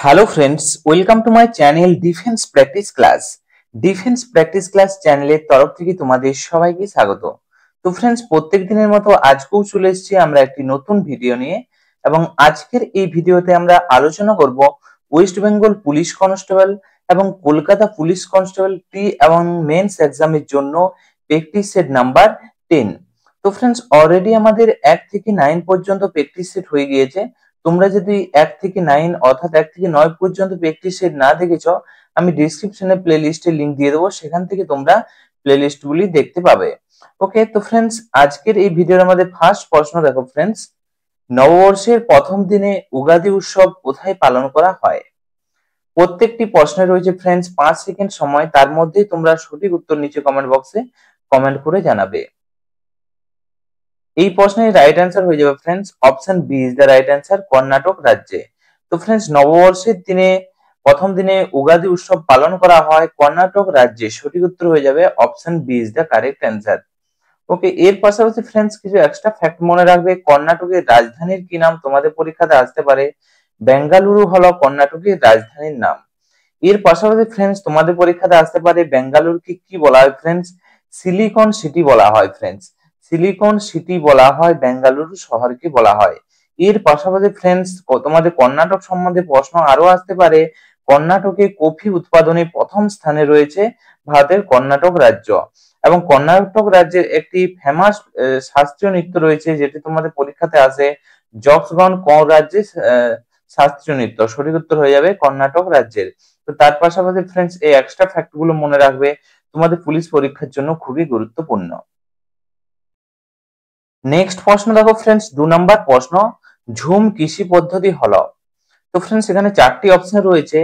Hello friends, welcome to my channel defence practice class. Defence practice class চ্যানেলের তরফ থেকে তোমাদের সবাইকে স্বাগত। তো ফ্রেন্ডস, প্রত্যেক দিনের মতো আজকেও চলে এসেছি আমরা একটি নতুন ভিডিও নিয়ে, এবং আজকের এই ভিডিওতে আমরা আলোচনা করব ওয়েস্ট বেঙ্গল পুলিশ কনস্টেবল এবং কলকাতা পুলিশ কনস্টেবল প্রি এবং মেন্স এক্সামের জন্য প্র্যাকটিস সেট নাম্বার 10। তো ফ্রেন্ডস, অলরেডি আমাদের 1 থেকে 9 পর্যন্ত প্র্যাকটিস সেট হয়ে গিয়েছে। তোমরা যদি 1 থেকে 9 অর্থাৎ 1 থেকে 9 পর্যন্ত প্র্যাকটিস সেট না দেখেছো, আমি ডেসক্রিপশনে প্লে লিস্টের লিংক দিয়ে দেবো, সেখান থেকে তোমরা প্লে লিস্টগুলি দেখতে পাবে। ওকে, তো ফ্রেন্ডস, আজকের এই ভিডিওর আমাদের ফার্স্ট প্রশ্ন দেখো ফ্রেন্ডস, নববর্ষের প্রথম দিনে উগাদি উৎসব কোথায় পালন করা হয়? প্রত্যেকটি প্রশ্নে রয়েছে ফ্রেন্ডস 5 সেকেন্ড সময়, তার মধ্যেই তোমরা সঠিক উত্তর নিচে কমেন্ট বক্সে কমেন্ট করে জানাবে। এই প্রশ্নের রাইট অ্যান্সার হয়ে যাবে friends option B is the right answer, Karnataka রাজ্যে। তো ফ্রেন্ডস, নববর্ষের দিনে প্রথম দিনে উগাদি উৎসব পালন করা হয় কর্ণাটক রাজ্যে। সঠিক উত্তর হয়ে যাবে option B is the correct answer. Okay, এর পাশাপাশি ফ্রেন্ডস কিছু এক্সট্রা ফ্যাক্ট মনে রাখবে। কর্ণাটকের রাজধানীর কি নাম? তোমাদের পরীক্ষাতে আসতে পারে। বেঙ্গালুরু হলো কর্ণাটকের রাজধানীর নাম। এর পাশাপাশি ফ্রেন্ডস তোমাদের পরীক্ষাতে আসতে পারে বেঙ্গালুরুকে কি বলা হয় ফ্রেন্ডস? সিলিকন সিটি বলা হয় ফ্রেন্ডস। সিলিকন সিটি বলা হয়, বেঙ্গালুরু শহরকে বলা হয়। এর পাশাপাশি ফ্রেন্ডস তোমাদের কর্ণাটক সম্বন্ধে প্রশ্ন আরো আসতে পারে। কর্ণাটকে কফি উৎপাদনে প্রথম স্থানে রয়েছে ভারতের কর্ণাটক রাজ্য, এবং কর্ণাটক রাজ্যের একটি ফেমাস শাস্ত্রীয় নৃত্য রয়েছে যেটি তোমাদের পরীক্ষাতে আসে, যক্ষগণ কোন রাজ্যে শাস্ত্রীয় নৃত্য? সঠিক উত্তর হয়ে যাবে কর্ণাটক রাজ্যের। তো তার পাশাপাশি ফ্রেন্ডস এই এক্সট্রা ফ্যাক্ট গুলো মনে রাখবে, তোমাদের পুলিশ পরীক্ষার জন্য খুবই গুরুত্বপূর্ণ। নেক্সট প্রশ্ন দেখো ফ্রেন্ডস, 2 নম্বর প্রশ্ন, ঝুম কৃষি পদ্ধতি হলো? তো ফ্রেন্ডস এখানে 4টি অপশন রয়েছে,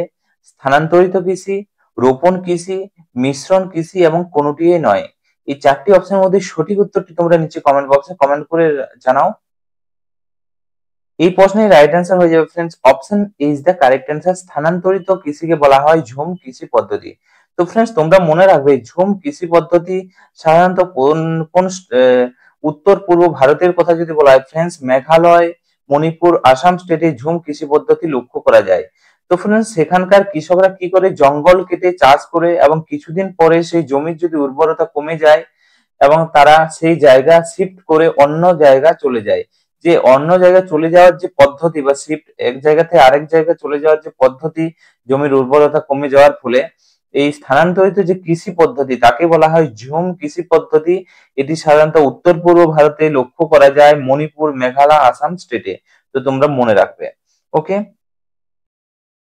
স্থানান্তরিত কৃষি, রোপণ কৃষি, মিশ্রণ কৃষি এবং কোনোটিই নয়। এই 4টি অপশনের মধ্যে সঠিক উত্তরটি তোমরা নিচে কমেন্ট বক্সে কমেন্ট করে জানাও। এই প্রশ্নের রাইট অ্যান্সার হয়ে যাবে friends option is the correct answer, স্থানান্তরিত কৃষিকে বলা হয় ঝুম কৃষি পদ্ধতি। তো ফ্রেন্ডস তোমরা মনে রাখবে, ঝুম কৃষি পদ্ধতি সাধারণত কোন কোন উত্তর পূর্ব ভারতের কথা যদি বলা হয় ফ্রেন্ডস, মেঘালয়, মণিপুর, আসাম স্টেটে ঝুম কৃষি পদ্ধতি লক্ষ্য করা যায়। তো ফ্রেন্ডস সেখানকার কৃষকরা কি করে, জঙ্গল কেটে চাষ করে এবং কিছুদিন পরে সেই জমির যদি উর্বরতা কমে যায় এবং তারা সেই জায়গা শিফট করে অন্য জায়গা চলে যায়। যে অন্য জায়গায় চলে যাওয়ার যে পদ্ধতি বা শিফট এক জায়গা থেকে আরেক জায়গায় চলে যাওয়ার যে পদ্ধতি, জমির উর্বরতা কমে যাওয়ার ফলে এই স্থানান্তরিত যে কৃষি পদ্ধতি তাকে বলা হয় ঝুম কৃষি পদ্ধতি। এটি সাধারণত উত্তর পূর্ব ভারতে লক্ষ্য করা যায়, মণিপুর, মেঘালয়, আসাম স্টেটে। তো তোমরা মনে রাখবে। ওকে,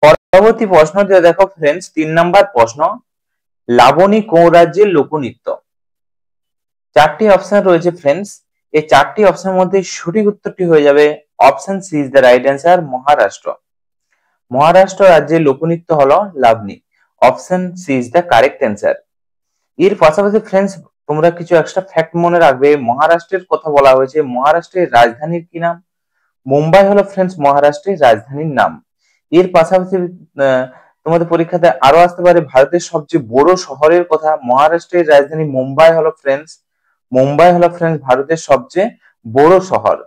পরবর্তী প্রশ্ন দিয়ে দেখো ফ্রেন্ডস, 3 নম্বর প্রশ্ন, লাবণী কোন রাজ্যের লোকনৃত্য? 4টি অপশন রয়েছে ফ্রেন্ডস, এই 4টি অপশনের মধ্যে সঠিক উত্তরটি হয়ে যাবে option C is the right answer, Maharashtra. Maharashtra রাজ্যের লোকনৃত্য হলো Lavani. Option C is the correct answer. এর পাশাপাশি ফ্রেন্ডস তোমরা কিছু এক্সট্রা ফ্যাক্ট মনে রাখবে। মহারাষ্ট্রের কথা বলা হয়েছে, মহারাষ্ট্রের রাজধানীর কি নাম? মুম্বাই হলো ফ্রেন্ডস মহারাষ্ট্রের রাজধানীর নাম। এর পাশাপাশি তোমাদের পরীক্ষাতে আরো আসতে পারে ভারতের সবচেয়ে বড় শহরের কথা। মহারাষ্ট্রের রাজধানী মুম্বাই হলো ফ্রেন্ডস, মুম্বাই হলো ফ্রেন্ডস ভারতের সবচেয়ে বড় শহর।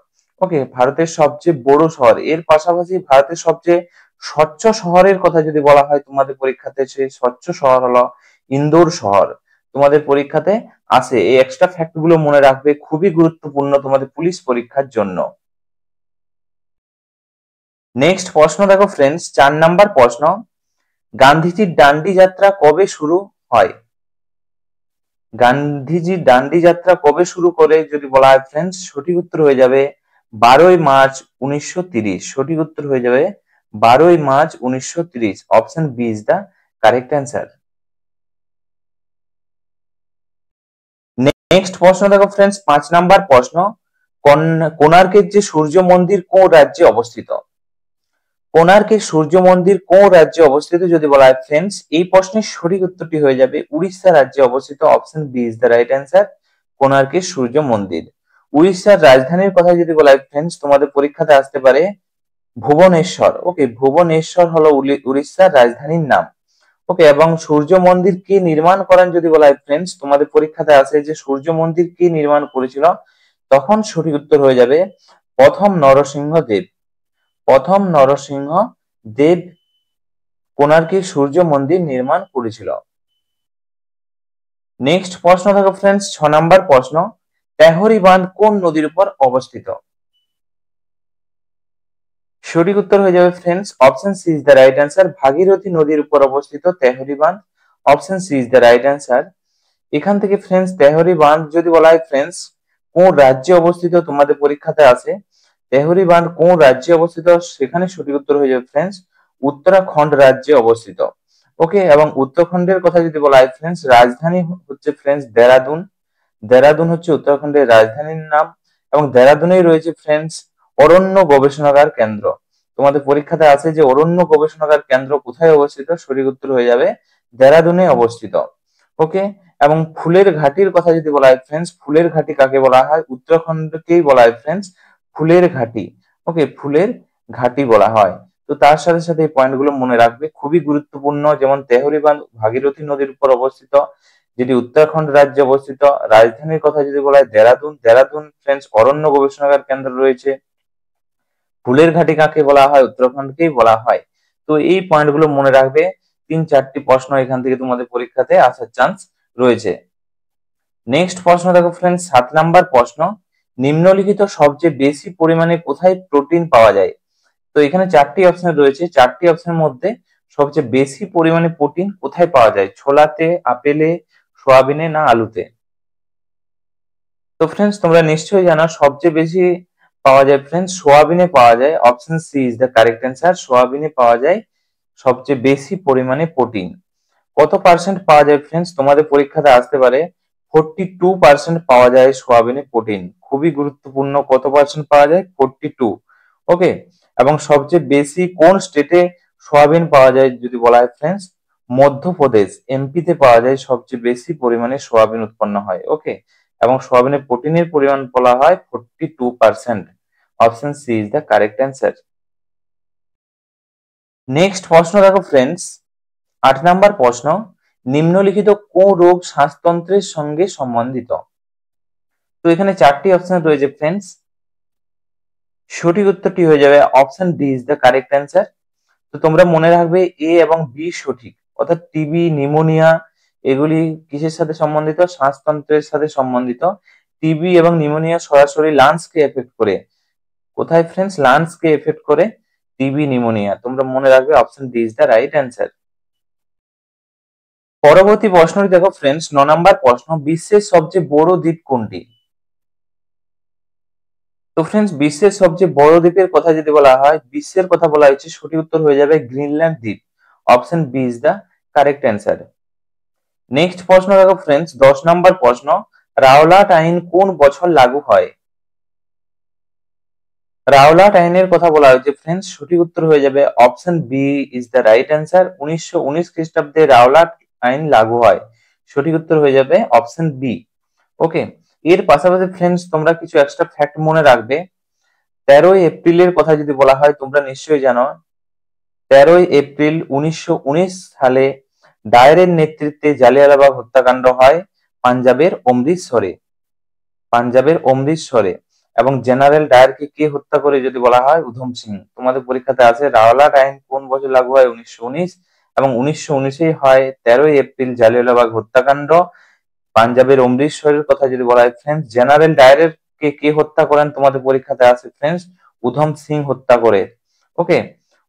ওকে, ভারতের সবচেয়ে বড় শহর। এর পাশাপাশি ভারতের সবচেয়ে স্বচ্ছ শহরের কথা যদি বলা হয় তোমাদের পরীক্ষাতে, সেই স্বচ্ছ শহর হলো ইন্দোর শহর। তোমাদের পরীক্ষাতে আসে, এই এক্সট্রা ফ্যাক্ট গুলো মনে রাখবে, খুবই গুরুত্বপূর্ণ তোমাদের পুলিশ পরীক্ষার জন্য। নেক্সট প্রশ্ন দেখো ফ্রেন্ডস, 4 নাম্বার প্রশ্ন, গান্ধীজির ডান্ডি যাত্রা কবে শুরু হয়? গান্ধীজির ডান্ডি যাত্রা কবে শুরু করে যদি বলা হয় ফ্রেন্ডস, সঠিক উত্তর হয়ে যাবে 12ই মার্চ 1930। সঠিক উত্তর হয়ে যাবে 12ই March 1930। Option B is the correct answer. Next প্রশ্ন দেখো ফ্রেন্ডস, 5 নাম্বার প্রশ্ন, কোণার্কের যে সূর্য মন্দির কোন রাজ্যে অবস্থিত? কোণার্কের সূর্য মন্দির কোন রাজ্যে অবস্থিত যদি বলা হয় ফ্রেন্ডস, এই প্রশ্নের সঠিক উত্তরটি হয়ে যাবে উড়িষ্যা রাজ্যে অবস্থিত। Option B is the right answer, কোণার্কের সূর্য মন্দির। উড়িষ্যার রাজধানীর কথা যদি বলা হয় ফ্রেন্ডস, তোমাদের পরীক্ষাতে আসতে পারে ভুবনেশ্বর। ওকে, ভুবনেশ্বর হলো উড়িষ্যার রাজধানীর নাম। ওকে, এবং সূর্য মন্দির কে নির্মাণ করেন যদি বলা হয় ফ্রেন্ডস, তোমাদের পরীক্ষাতে আসে যে সূর্য মন্দির কে নির্মাণ করেছিল, তখন সঠিক উত্তর হয়ে যাবে প্রথম নরসিংহ দেব। প্রথম নরসিংহ দেব কোণার্কে সূর্য মন্দির নির্মাণ করেছিল? নেক্সট প্রশ্ন দেখো ফ্রেন্ডস, 6 নম্বর প্রশ্ন, তেহরি বাঁধ কোন নদীর উপর অবস্থিত? সঠিক উত্তর হয়ে যাবে friends option C is the right answer, Bhagirathi নদীর উপর অবস্থিত তেহরি বাঁধ। Option C is the right answer. এখান থেকে ফ্রেন্ডস তেহরি বাঁধ যদি বলা হয় ফ্রেন্ডস কোন রাজ্যে অবস্থিত, তোমাদের পরীক্ষাতে আছে তেহরি বাঁধ কোন রাজ্যে অবস্থিত, সেখানে সঠিক উত্তর হয়ে যাবে ফ্রেন্ডস উত্তরাখণ্ড রাজ্যে অবস্থিত। ওকে, এবং উত্তরাখণ্ডের কথা যদি বলা হয় ফ্রেন্ডস রাজধানী হচ্ছে ফ্রেন্ডস দেরাদুন। দেরাদুন হচ্ছে উত্তরাখণ্ডের রাজধানীর নাম, এবং দেরাদুনেই রয়েছে ফ্রেন্ডস অরণ্য গবেষণাগার কেন্দ্র। তোমাদের পরীক্ষাতে আছে যে অরণ্য গবেষণাগার কেন্দ্র কোথায় অবস্থিত, সঠিক উত্তর হয়ে যাবে দেরাদুনে অবস্থিত। ওকে, এবং ফুলের ঘাটির কথা যদি বলা হয় ফ্রেন্ডস, ফুলের ঘাটি কাকে বলা হয়, উত্তরাখণ্ডকেই বলা হয় ফ্রেন্ডস ফুলের ঘাটি। ওকে, ফুলের ঘাটি বলা হয়। তো তার সাথে সাথে এই পয়েন্ট গুলো মনে রাখবে, খুবই গুরুত্বপূর্ণ। যেমন তেহরি বাঁধ ভাগীরথী নদীর উপর অবস্থিত, যেটি উত্তরাখণ্ড রাজ্যে অবস্থিত। রাজধানীর কথা যদি বলা হয় দেরাদুন, দেরাদুন ফ্রেন্ডস অরণ্য গবেষণাগার কেন্দ্র রয়েছে। ফুলের ঘাটি কাকে বলা হয়, উত্তরাখণ্ডকেই বলা হয়। তো এই পয়েন্ট গুলো মনে রাখবে, 3-4টি প্রশ্ন এখান থেকে তোমাদের পরীক্ষাতে আসার চান্স রয়েছে। নেক্সট প্রশ্ন দেখো ফ্রেন্ডস, 7 নাম্বার প্রশ্ন, নিম্নলিখিত সবচেয়ে বেশি পরিমাণে কোথায় প্রোটিন পাওয়া যায়? তো এখানে 4টি অপশন রয়েছে, 4টি অপশনের মধ্যে সবচেয়ে বেশি পরিমাণে প্রোটিন কোথায় পাওয়া যায়? ছোলাতে, আপেলে, সয়াবিনে না আলুতে? তো ফ্রেন্ডস তোমরা নিশ্চয়ই জানো সবচেয়ে বেশি পাওয়া যায় ফ্রেন্ডস সোয়াবিনে পাওয়া যায়। Option C is the correct answer, সোয়াবিনে পাওয়া যায় সবচেয়ে বেশি পরিমাণে প্রোটিন। কত পার্সেন্ট পাওয়া যায় ফ্রেন্ডস, তোমাদের পরীক্ষাতে আসতে পারে 42% পাওয়া যায় সোয়াবিনে প্রোটিন। খুবই গুরুত্বপূর্ণ, কত পার্সেন্ট পাওয়া যায়? 42। ওকে, এবং সবচেয়ে বেশি কোন স্টেটে সোয়াবিন পাওয়া যায় যদি বলা হয় ফ্রেন্ডস, মধ্যপ্রদেশ এমপিতে পাওয়া যায় সবচেয়ে বেশি পরিমাণে সোয়াবিন উৎপন্ন হয়। ওকে, এবং সোয়াবিনের প্রোটিনের পরিমাণ বলা হয় 42%। Option C is the correct answer. Next প্রশ্ন দেখো ফ্রেন্ডস, 8 নাম্বার প্রশ্ন, নিম্নলিখিত কোন রোগ শ্বাসতন্ত্রের সঙ্গে সম্বন্ধিত? তো এখানে 4টি অপশন রয়েছে ফ্রেন্ডস, সঠিক উত্তরটি হয়ে যাবে option D is the correct answer. তো তোমরা মনে রাখবে এ এবং বি সঠিক, অর্থাৎ টিবি, নিউমোনিয়া এগুলি কিসের সাথে সম্বন্ধিত? শ্বাসতন্ত্রের সাথে সম্বন্ধিত। টিবি এবং নিউমোনিয়া সরাসরি লাংসকে এফেক্ট করে। কোথায় ফ্রেন্ডস? লাংসকে এফেক্ট করে টিবি, নিউমোনিয়া। তোমরা মনে রাখবে option D is the right answer. পরবর্তী প্রশ্নটি দেখো ফ্রেন্ডস, 9 নাম্বার প্রশ্ন, বিশ্বের সবচেয়ে বড় দ্বীপ কোনটি? তো ফ্রেন্ডস বিশ্বের সবচেয়ে বড় দ্বীপের কথা যদি বলা হয়, বিশ্বের কথা বলা হয়েছে, সঠিক উত্তর হয়ে যাবে গ্রিনল্যান্ড দ্বীপ। Option B is the correct answer. Next প্রশ্ন দেখো ফ্রেন্ডস, 10 নাম্বার প্রশ্ন, রাওলাট আইন কোন বছর লাগু হয়? রাওলাট আইনের কথা বলা হয়েছে ফ্রেন্ডস, সঠিক উত্তর হয়ে যাবে option B is the right answer. 1919 খ্রিস্টাব্দে রাওলাট আইন লাগু হয়। সঠিক উত্তর হয়ে যাবে অপশন বি। ওকে, এর পাশাপাশি ফ্রেন্ডস তোমরা কিছু এক্সট্রা ফ্যাক্ট মনে রাখবে। 13ই এপ্রিলের কথা যদি বলা হয়, তোমরা নিশ্চয়ই জানো 13ই এপ্রিল 1919 সালে ডায়ারের নেতৃত্বে জালিয়ানওয়ালাবাগ হত্যাকাণ্ড হয় পাঞ্জাবের অমৃতসরে। পাঞ্জাবের অমৃতসরে। এবং জেনারেল ডায়ারকে কে হত্যা করে যদি বলা হয়? উধম সিং। তোমাদের পরীক্ষাতে আছে রাওলাট আইন কোন বছর লাগু হয়? 1919। এবং 1919 হয় 13ই এপ্রিল জালিয়ানওয়ালাবাগ হত্যাকাণ্ড। পাঞ্জাবের অমৃতসরের কথা যদি বলা হয় ফ্রেন্ডস, জেনারেল ডায়ারের কে হত্যা করেন? তোমাদের পরীক্ষাতে আছে ফ্রেন্ডস উধম সিং হত্যা করে। ওকে,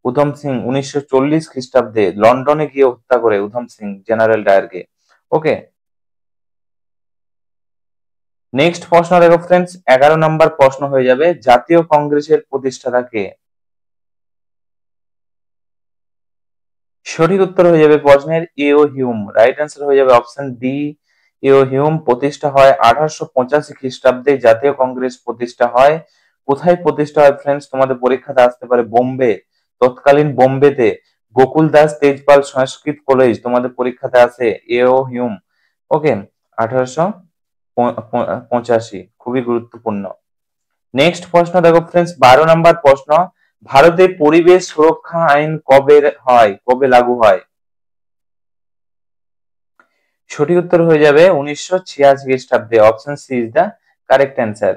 উধম সিং 1940 খ্রিস্টাব্দে লন্ডনে গিয়ে হত্যা করে উধম সিং জেনারেল ডায়ারকে। ওকে, নেক্সট প্রশ্ন দেখো ফ্রেন্ডস, 11 নম্বর প্রশ্ন হয়ে যাবে, জাতীয় কংগ্রেসের প্রতিষ্ঠাতা কে? সঠিক উত্তর হয়ে যাবে প্রশ্নের এও হিউম। রাইট অ্যান্সার হয়ে যাবে অপশন ডি, এও হিউম। প্রতিষ্ঠা হয় 1885 খ্রিস্টাব্দে জাতীয় কংগ্রেস প্রতিষ্ঠা হয়। কোথায় প্রতিষ্ঠা হয় ফ্রেন্ডস? তোমাদের পরীক্ষাতে আসতে পারে বোম্বে, তৎকালীন বোম্বেতে গোকুল দাস তেজপাল সংস্কৃত কলেজ তোমাদের পরীক্ষাতে আছে এও হিউম। ওকে, 1885, খুবই গুরুত্বপূর্ণ। নেক্সট প্রশ্ন দেখো ফ্রেন্ডস, 12 নাম্বার প্রশ্ন, ভারতে পরিবেশ সুরক্ষা আইন কবে লাগু হয়? সঠিক উত্তর হয়ে যাবে 1986 খ্রিস্টাব্দে। Option C is the correct answer.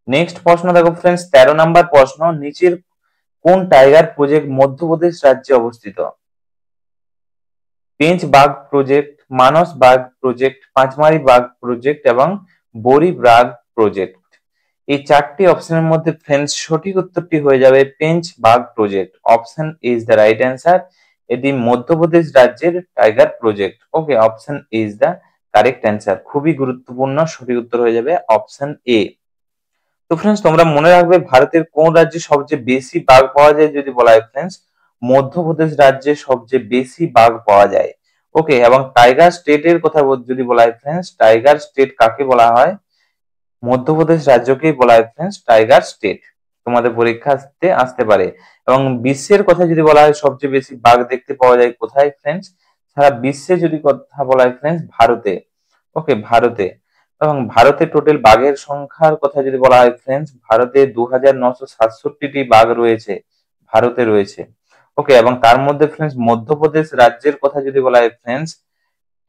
Next প্রশ্ন দেখো ফ্রেন্ডস, 13 নাম্বার প্রশ্ন, নিচের কোন টাইগার প্রজেক্ট মধ্যপ্রদেশ রাজ্যে অবস্থিত? পেঞ্চ বাঘ প্রজেক্ট, মানস বাঘ প্রজেক্ট, পাঁচমারি বাঘ প্রজেক্ট এবং বোরি বাঘ প্রজেক্ট। এই চারটি অপশনের মধ্যে ফ্রেন্ডস সঠিক উত্তরটি হয়ে যাবে পেঞ্চ বাঘ project. Option is the right answer. এটি মধ্যপ্রদেশ রাজ্যের tiger project. Okay, option is the correct answer. খুবই গুরুত্বপূর্ণ, সঠিক উত্তর হয়ে যাবে অপশন এ। তো ফ্রেন্ডস তোমরা মনে রাখবে ভারতের কোন রাজ্যে সবচেয়ে বেশি বাঘ পাওয়া যায় যদি বলা হয় ফ্রেন্ডস, মধ্যপ্রদেশ রাজ্যে সবচেয়ে বেশি বাঘ পাওয়া যায়। ওকে, এবং টাইগার স্টেটের কথা যদি বলা হয় ফ্রেন্ডস, টাইগার স্টেট কাকে বলা হয়? মধ্যপ্রদেশ রাজ্যকেই বলা হয় ফ্রেন্ডস টাইগার স্টেট। তোমাদের পরীক্ষাতে আসতে পারে। এবং বিশ্বের কথা যদি বলা হয় সবচেয়ে বেশি বাঘ দেখতে পাওয়া যায় কোথায় ফ্রেন্ডস? সারা বিশ্বে যদি কথা বলা হয় ফ্রেন্ডস, ভারতে। ওকে, ভারতে। এবং ভারতে টোটাল বাঘের সংখ্যার কথা যদি বলা হয় ফ্রেন্ডস, ভারতে 2967টি বাঘ রয়েছে, ভারতে রয়েছে। ওকে, এবং তার মধ্যে ফ্রেন্ডস মধ্যপ্রদেশ রাজ্যের কথা যদি বলা হয় ফ্রেন্ডস,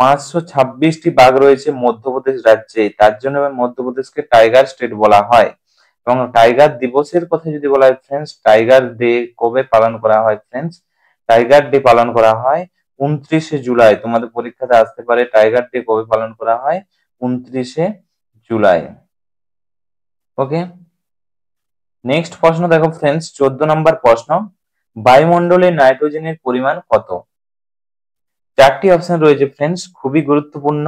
526টি বাঘ রয়েছে মধ্যপ্রদেশ রাজ্যে। তার জন্য মধ্যপ্রদেশকে টাইগার স্টেট বলা হয়। এবং টাইগার দিবসের কথা যদি বলা হয় ফ্রেন্ডস, টাইগার ডে কবে পালন করা হয় ফ্রেন্ডস? টাইগার ডে পালন করা হয় 29শে জুলাই। তোমাদের পরীক্ষাতে আসতে পারে টাইগার ডে কবে পালন করা হয়? 29শে জুলাই। ওকে, নেক্সট প্রশ্ন দেখো ফ্রেন্ডস, 14 নম্বর প্রশ্ন। বায়ুমণ্ডলে নাইট্রোজেনের পরিমাণ কত? চারটি অপশন রয়েছে ফ্রেন্ডস, খুবই গুরুত্বপূর্ণ।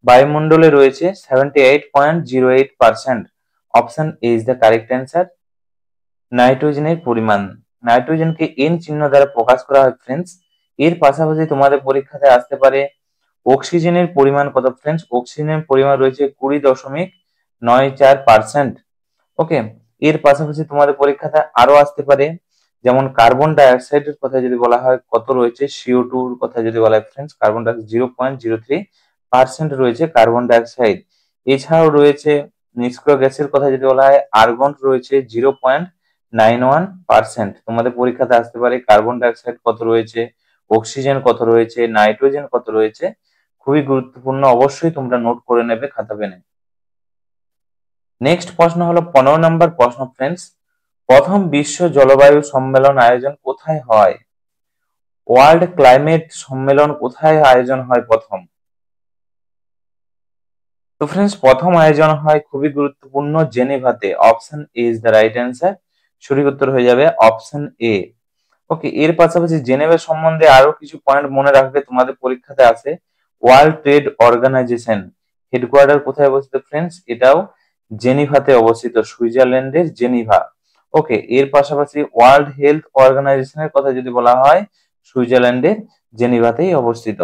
বায়ুমণ্ডলে রয়েছে 78.08%। Option A is the correct answer. নাইট্রোজেনের পরিমাণ, নাইট্রোজেনকে এন চিহ্ন দ্বারা প্রকাশ করা হয় ফ্রেন্ডস। এর পাশাপাশি তোমাদের পরীক্ষাতে আসতে পারে অক্সিজেনের পরিমাণ কত ফ্রেন্ডস? অক্সিজেনের পরিমাণ রয়েছে 20.94%। ওকে, এর পাশাপাশি তোমাদের পরীক্ষাতে আরো আসতে পারে যেমন কার্বন ডাই অক্সাইডের কথা যদি বলা হয় কত রয়েছে, CO2 এর কথা যদি বলা হয় ফ্রেন্ডস, কার্বন ডাই 0.03% রয়েছে কার্বন ডাই অক্সাইড। এছাড়াও রয়েছে নিষ্ক্রিয় গ্যাসের কথা যদি বলা হয়, আর্গন রয়েছে 0.91%। তোমাদের পরীক্ষাতে আসতে পারে কার্বন ডাই অক্সাইড কত রয়েছে, অক্সিজেন কত রয়েছে, নাইট্রোজেন কত রয়েছে। খুবই গুরুত্বপূর্ণ, অবশ্যই তোমরা নোট করে নেবে খাতা পেনে। নেক্সট প্রশ্ন হলো 15 নম্বর প্রশ্ন ফ্রেন্ডস। প্রথম বিশ্ব জলবায়ু সম্মেলন আয়োজন কোথায় হয়? ওয়ার্ল্ড ক্লাইমেট সম্মেলন কোথায় আয়োজন হয় প্রথম? তো ফ্রেন্ডস প্রথম আয়োজন হয়, খুবই গুরুত্বপূর্ণ, জেনেভাতে। Option A is the right answer. সঠিক উত্তর হয়ে যাবে অপশন এ। ওকে, এর পাশাপাশি জেনেভা সম্বন্ধে আরো কিছু পয়েন্ট মনে রাখবে, তোমাদের পরীক্ষাতে আছে। ওয়ার্ল্ড ট্রেড অর্গানাইজেশন হেডকোয়ার্টার কোথায় অবস্থিত ফ্রেন্ডস? এটাও জেনিভাতে অবস্থিত, সুইজারল্যান্ডের জেনিভা। ওকে, এর পাশাপাশি ওয়ার্ল্ড হেলথ অর্গানাইজেশনের কথা যদি বলা হয়, সুইজারল্যান্ডের জেনিভাতেই অবস্থিত।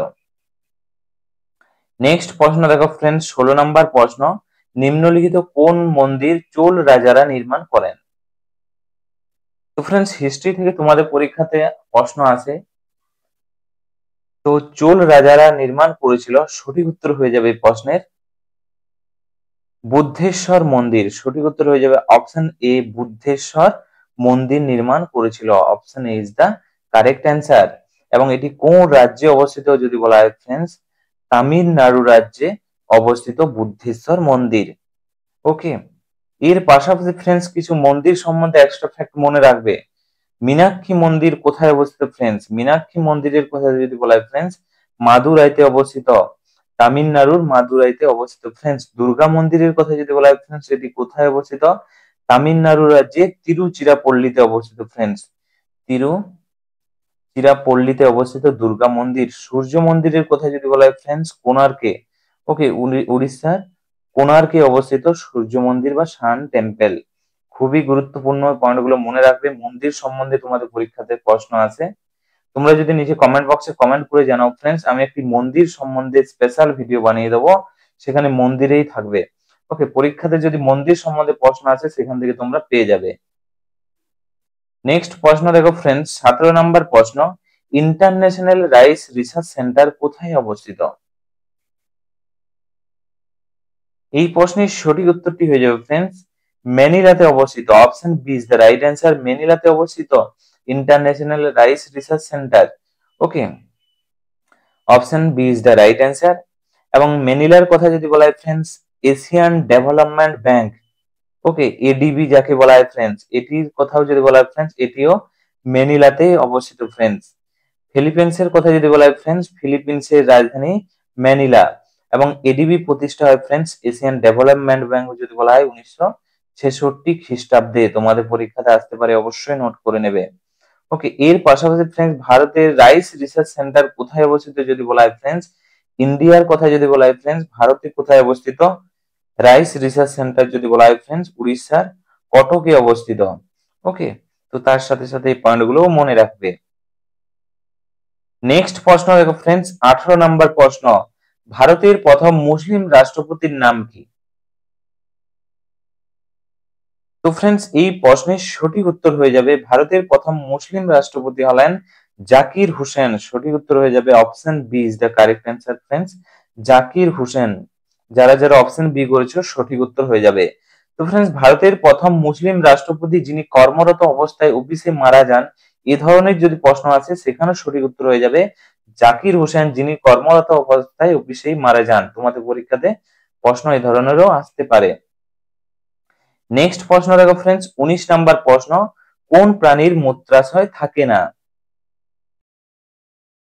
নেক্সট প্রশ্ন দেখো ফ্রেন্ডস, 16 নম্বর প্রশ্ন। নিম্নলিখিত কোন মন্দির চোল রাজারা নির্মাণ করেন? তো ফ্রেন্ডস হিস্ট্রি থেকে তোমাদের পরীক্ষাতে প্রশ্ন আসে। তো চোল রাজারা নির্মাণ করেছিল, সঠিক উত্তর হয়ে যাবে এই প্রশ্নের বুদ্ধেশ্বর মন্দির। সঠিক উত্তর হয়ে যাবে অপশন এ, বুদ্ধেশ্বর মন্দির নির্মাণ করেছিল। Option A is the correct answer. এবং এটি কোন রাজ্যে অবস্থিত যদি বলা হয় ফ্রেন্ডস? তামিলনাড়ু রাজ্যে অবস্থিত বুদ্ধেশ্বর মন্দির। ওকে, এর পাশাপাশি ফ্রেন্ডস কিছু মন্দির সম্বন্ধে এক্সট্রা ফ্যাক্ট মনে রাখবে। মীনাক্ষী মন্দির কোথায় অবস্থিত ফ্রেন্ডস? মীনাক্ষী মন্দিরের কথা যদি বলা হয় ফ্রেন্ডস, মাদুরাইতে অবস্থিত, তামিলনাড়ুর মাদুরাইতে অবস্থিত। ফ্রেন্ডস দুর্গা মন্দিরের কথা যদি বলা হয় ফ্রেন্ডস, এটি কোথায় অবস্থিত? তামিলনাড়ু রাজ্যে তিরুচিরাপল্লীতে অবস্থিত ফ্রেন্ডস, তিরুচিরাপল্লীতে অবস্থিত দুর্গা মন্দির। সূর্য মন্দিরের কথা যদি বলা হয় ফ্রেন্ডস, কোণার্কে। ওকে, উড়িষ্যার কোণার্কে অবস্থিত সূর্য মন্দির বা সান টেম্পল। খুবই গুরুত্বপূর্ণ পয়েন্টগুলো মনে রাখবে, মন্দির সম্বন্ধে তোমাদের পরীক্ষাতে প্রশ্ন আছে। তোমরা যদি নিচে কমেন্ট বক্সে কমেন্ট করে জানাও ফ্রেন্ডস, আমি একটি মন্দির সম্বন্ধে স্পেশাল ভিডিও বানিয়ে দেবো, সেখানে মন্দিরেই থাকবে। ওকে, পরীক্ষাতে যদি মন্দির সম্বন্ধে প্রশ্ন আছে সেখান থেকে তোমরা পেয়ে যাবে। নেক্সট প্রশ্ন দেখো ফ্রেন্ডস, 17 নম্বর প্রশ্ন। ইন্টারন্যাশনাল রাইস রিসার্চ সেন্টার কোথায় অবস্থিত? এই প্রশ্নের সঠিক উত্তরটি হয়ে যাবে ফ্রেন্ডস ম্যানিলাতে অবস্থিত। Option B is the right answer. ম্যানিলাতে অবস্থিত international rice research centre. Okay, option B is the right answer. এবং ম্যানিলার কথা যদি বলা হয় friends, Asian development bank okay, ADB যাকে বলা হয় ফ্রেন্ডস, এটির কথাও যদি বলা হয় ফ্রেন্ডস, এটিও ম্যানিলাতে অবস্থিত ফ্রেন্ডস। ফিলিপিন্সের কথা যদি বলা হয় ফ্রেন্ডস, ফিলিপিন্সের রাজধানী ম্যানিলা। এবং এডিবি প্রতিষ্ঠা হয় ফ্রেন্ডস এশিয়ান ডেভেলপমেন্ট ব্যাংক যদি বলা হয় 1966 খ্রিস্টাব্দে। তোমাদের পরীক্ষাতে আসতে পারে, অবশ্যই নোট করে নেবে। ওকে, এর পাশাপাশি ফ্রেন্ডস ভারতের রাইস রিসার্চ সেন্টার কোথায় অবস্থিত যদি বলা হয় ফ্রেন্ডস, ইন্ডিয়ার কথা যদি বলা হয় ফ্রেন্ডস, ভারতে কোথায় অবস্থিত? রাইস রিসার্চ সেন্টার যদি বলা হয় ফ্রেন্ডস, উড়িষ্যার কটকে অবস্থিত। ওকে, তো তার সাথে সাথে এই পয়েন্টগুলো মনে রাখবে। নেক্সট প্রশ্ন দেখো ফ্রেন্ডস, 18 নম্বর প্রশ্ন, ভারতের প্রথম মুসলিম রাষ্ট্রপতির নাম কি? তো ফ্রেন্ডস এই প্রশ্নের সঠিক উত্তর হয়ে যাবে, ভারতের প্রথম মুসলিম রাষ্ট্রপতি হলেন জাকির হোসেন। সঠিক উত্তর হয়ে যাবে option B is the correct answer friends, Zakir Hussain. যারা যারা অপশন বি করেছো সঠিক উত্তর হয়ে যাবে। তো ফ্রেন্ডস ভারতের প্রথম মুসলিম রাষ্ট্রপতি যিনি কর্মরত অবস্থায় অফিসে মারা যান, এ ধরনের যদি প্রশ্ন আছে সেখানে সঠিক উত্তর হয়ে যাবে জাকির হোসেন, যিনি কর্মরত অবস্থায় অফিসেই মারা যান। তোমাদের পরীক্ষাতে প্রশ্ন এই ধরনেরও আসতে পারে। নেক্সট প্রশ্ন দেখো ফ্রেন্ডস, 19 নাম্বার প্রশ্ন, কোন প্রাণীর মূত্রাশয় থাকে না?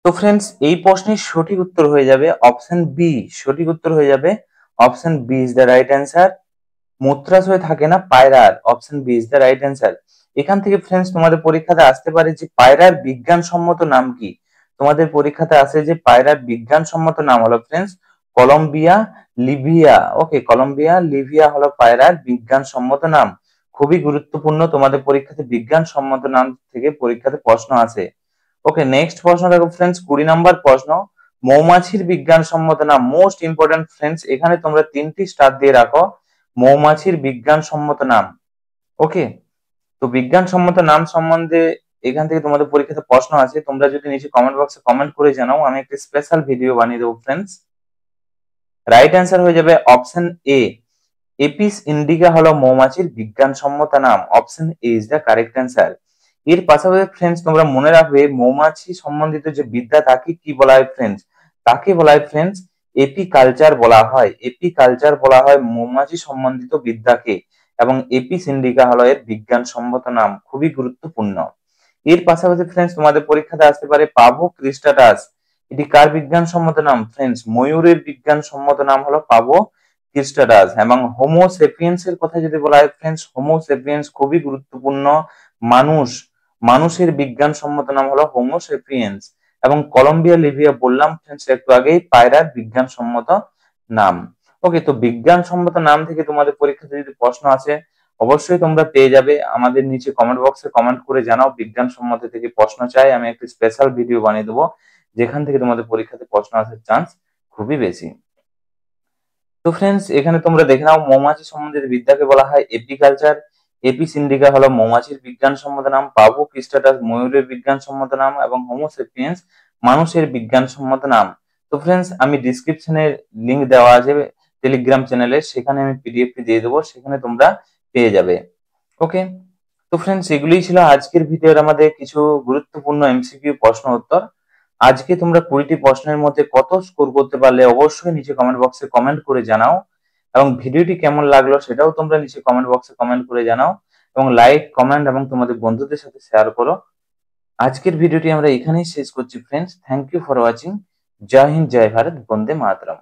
তো ফ্রেন্ডস এই প্রশ্নের সঠিক উত্তর হয়ে যাবে অপশন বি। সঠিক উত্তর হয়ে যাবে option B is the right answer, মূত্রাশয় থাকে না পায়রার। Option B is the right answer. এখান থেকে ফ্রেন্ডস তোমাদের পরীক্ষাতে আসতে পারে যে পায়রার বিজ্ঞানসম্মত নাম কি? তোমাদের পরীক্ষাতে আসে যে পায়রার বিজ্ঞানসম্মত নাম হলো ফ্রেন্ডস কলম্বিয়া লিভিয়া। ওকে, কলম্বিয়া লিভিয়া হলো পায়রার বিজ্ঞানসম্মত নাম। খুবই গুরুত্বপূর্ণ, তোমাদের পরীক্ষাতে বিজ্ঞানসম্মত নাম থেকে পরীক্ষাতে প্রশ্ন আসে। ওকে, নেক্সট প্রশ্ন দেখো ফ্রেন্ডস, 20 নাম্বার প্রশ্ন, মৌমাছির বিজ্ঞানসম্মত নাম। মোস্ট ইম্পর্টেন্ট ফ্রেন্ডস, এখানে তোমরা 3টি স্টার দিয়ে রাখো। মৌমাছির বিজ্ঞানসম্মত নাম। ওকে, তো বিজ্ঞানসম্মত নাম সম্বন্ধে এখান থেকে তোমাদের পরীক্ষাতে প্রশ্ন আছে, তোমরা যদি নিচে কমেন্ট বক্সে কমেন্ট করে জানাও, আমি একটা স্পেশাল ভিডিও বানিয়ে দেবো ফ্রেন্ডস। রাইট অ্যান্সার হয়ে যাবে অপশন এ, এপিস ইন্ডিকা হলো মৌমাছির বিজ্ঞানসম্মত নাম। Option A is the correct answer. এর পাশাপাশি ফ্রেন্ডস তোমরা মনে রাখবে মৌমাছি সম্বন্ধিত যে বিদ্যা তাকে কি বলা হয় ফ্রেন্ডস, তাকে বলা হয় ফ্রেন্ডস এপিকালচার বলা হয়। এপিকালচার বলা হয় মৌমাছি সম্বন্ধিত বিদ্যাকে, এবং এপিস ইন্ডিকা হলো এর বিজ্ঞানসম্মত নাম। খুবই গুরুত্বপূর্ণ। এর পাশাপাশি ফ্রেন্ডস তোমাদের পরীক্ষাতে আসতে পারে পাভো ক্রিস্টাটাস, এটি কার বিজ্ঞানসম্মত নাম ফ্রেন্ডস? ময়ূরের বিজ্ঞানসম্মত নাম হলো পাভো ক্রিস্টাটাস। এবং হোমো সেপিয়েন্স এর কথা যদি বলা হয় ফ্রেন্ডস, হোমো সেপিয়েন্স খুবই গুরুত্বপূর্ণ, মানুষ, মানুষের বিজ্ঞানসম্মত নাম হলো হোমো সেপিয়েন্স। এবং কলম্বিয়া লিভিয়া বললাম ফ্রেন্ডস একটু আগেই, পায়রার বিজ্ঞানসম্মত নাম। ওকে, তো বিজ্ঞানসম্মত নাম থেকে তোমাদের পরীক্ষাতে যদি প্রশ্ন আসে অবশ্যই তোমরা পেয়ে যাবে। আমাদের নিচে কমেন্ট বক্সে কমেন্ট করে জানাও বিজ্ঞানসম্মত থেকে প্রশ্ন চাই, আমি একটা স্পেশাল ভিডিও বানিয়ে দেবো যেখান থেকে তোমাদের পরীক্ষাতে প্রশ্ন আসার চান্স খুবই বেশি। তো ফ্রেন্ডস এখানে তোমরা দেখে নাও মৌমাছি সম্বন্ধে বিদ্যাকে বলা হয় এপিকালচার। এপিস ইন্ডিকা হলো মৌমাছির বিজ্ঞানসম্মত নাম, পাভো ক্রিস্টাটাস ময়ূরের বিজ্ঞানসম্মত নাম, এবং হোমো সেপিয়েন্স মানুষের বিজ্ঞানসম্মত নাম। তো ফ্রেন্ডস আমি ডিসক্রিপশনে লিংক দেওয়া আছে টেলিগ্রাম চ্যানেলে, সেখানে আমি পিডিএফটি দিয়ে দেবো, সেখানে তোমরা পেয়ে যাবে। ওকে, তো ফ্রেন্ডস এগুলোই ছিল আজকের ভিডিওর আমাদের কিছু গুরুত্বপূর্ণ এমসিকিউ প্রশ্ন উত্তর। আজকে তোমরা 20টি প্রশ্নের মধ্যে কত স্কোর করতে পারলে অবশ্যই নিচে কমেন্ট বক্সে কমেন্ট করে জানাও, এবং ভিডিওটি কেমন লাগলো সেটাও তোমরা নিচে কমেন্ট বক্সে কমেন্ট করে জানাও, এবং লাইক কমেন্ট এবং তোমাদের বন্ধুদের সাথে শেয়ার করো। আজকের ভিডিওটি আমরা এখানেই শেষ করছি friends, thank you for watching. জয় হিন্দ, জয় ভারত, বন্দে মাতরম।